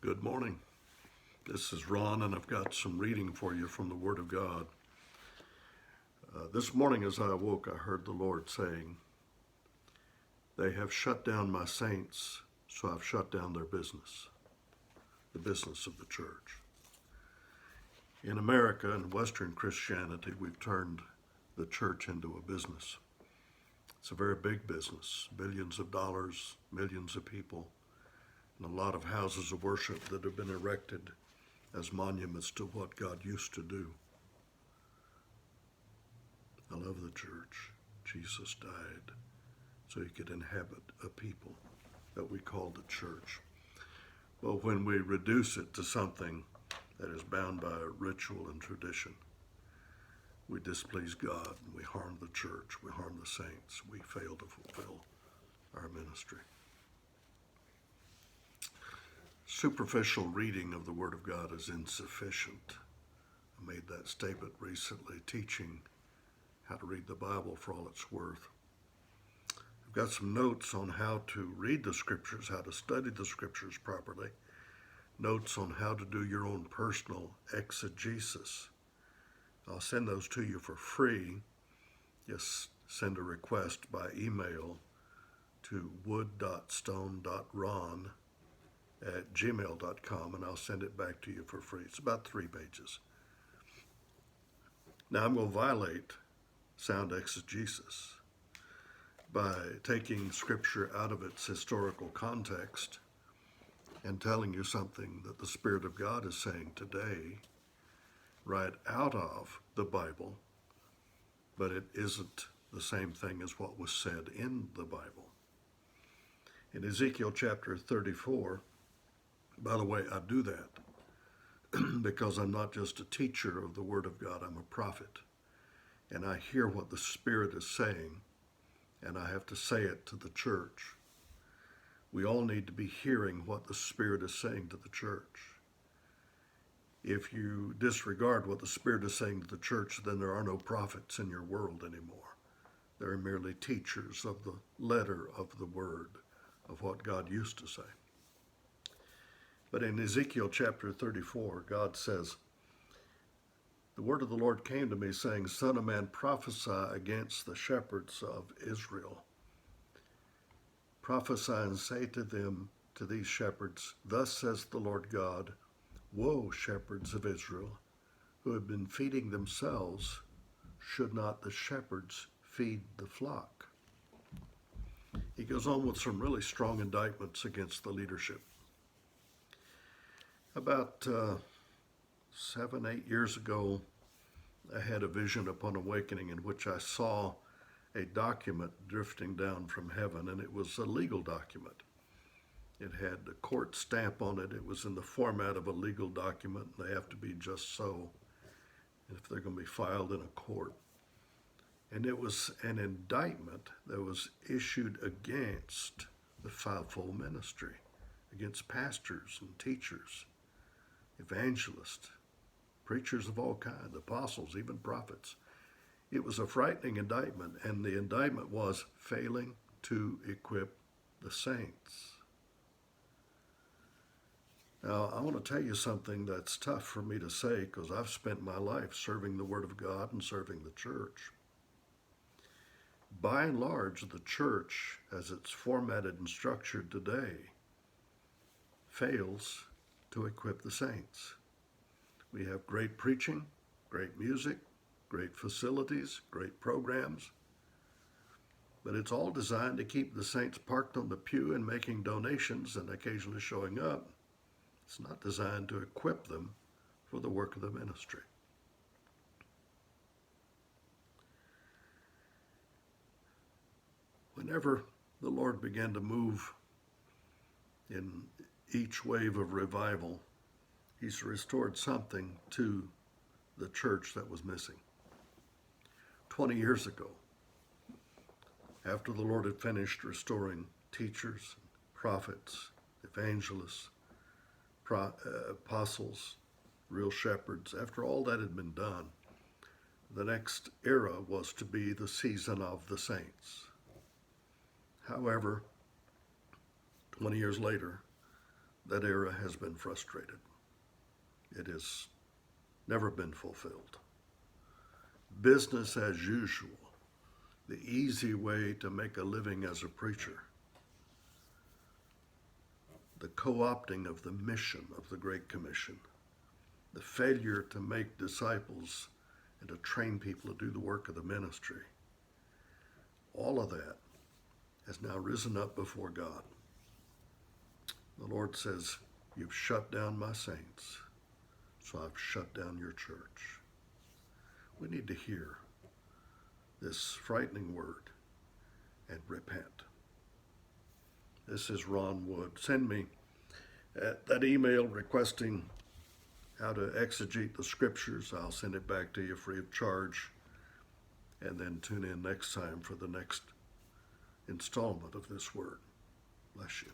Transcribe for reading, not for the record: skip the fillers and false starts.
Good morning. This is Ron, and I've got some reading for you from the Word of God. This morning, as I awoke, I heard the Lord saying, "They have shut down my saints, so I've shut down their business, the business of the church." In America and Western Christianity, we've turned the church into a business. It's a very big business, billions of dollars, millions of people, and a lot of houses of worship that have been erected as monuments to what God used to do. I love the church. Jesus died so he could inhabit a people that we call the church. But when we reduce it to something that is bound by ritual and tradition, we displease God and we harm the church, we harm the saints, we fail to fulfill our ministry. Superficial reading of the Word of God is insufficient. I made that statement recently, teaching how to read the Bible for all it's worth. I've got some notes on how to read the Scriptures, how to study the Scriptures properly, notes on how to do your own personal exegesis. I'll send those to you for free. Just send a request by email to wood.stone.ron@gmail.com, and I'll send it back to you for free. It's about 3 pages. Now I'm going to violate sound exegesis by taking Scripture out of its historical context and telling you something that the Spirit of God is saying today, right out of the Bible, but it isn't the same thing as what was said in the Bible. In Ezekiel chapter 34, by the way, I do that because I'm not just a teacher of the Word of God, I'm a prophet. And I hear what the Spirit is saying, and I have to say it to the church. We all need to be hearing what the Spirit is saying to the church. If you disregard what the Spirit is saying to the church, then there are no prophets in your world anymore. There are merely teachers of the letter of the Word, of what God used to say. But in Ezekiel chapter 34, God says, "The word of the Lord came to me, saying, Son of man, prophesy against the shepherds of Israel. Prophesy and say to them, to these shepherds, Thus says the Lord God, Woe, shepherds of Israel, who have been feeding themselves. Should not the shepherds feed the flock?" He goes on with some really strong indictments against the leadership. About 7, 8 years ago, I had a vision upon awakening in which I saw a document drifting down from heaven, and it was a legal document. It had a court stamp on it. It was in the format of a legal document, and they have to be just so if they're going to be filed in a court. And it was an indictment that was issued against the fivefold ministry, against pastors and teachers, evangelists, preachers of all kinds, apostles, even prophets. It was a frightening indictment, and the indictment was failing to equip the saints. Now, I want to tell you something that's tough for me to say because I've spent my life serving the Word of God and serving the church. By and large, the church, as it's formatted and structured today, fails to equip the saints. We have great preaching, great music, great facilities, great programs, but it's all designed to keep the saints parked on the pew and making donations and occasionally showing up. It's not designed to equip them for the work of the ministry. Whenever the Lord began to move in each wave of revival, He's restored something to the church that was missing. 20 years ago, after the Lord had finished restoring teachers, prophets, evangelists, apostles, real shepherds, after all that had been done, the next era was to be the season of the saints. However, 20 years later, that era has been frustrated. It has never been fulfilled. Business as usual, the easy way to make a living as a preacher, the co-opting of the mission of the Great Commission, the failure to make disciples and to train people to do the work of the ministry, all of that has now risen up before God. The Lord says, you've shut down my saints, so I've shut down your church. We need to hear this frightening word and repent. This is Ron Wood. Send me that email requesting how to exegete the scriptures. I'll send it back to you free of charge. And then tune in next time for the next installment of this word. Bless you.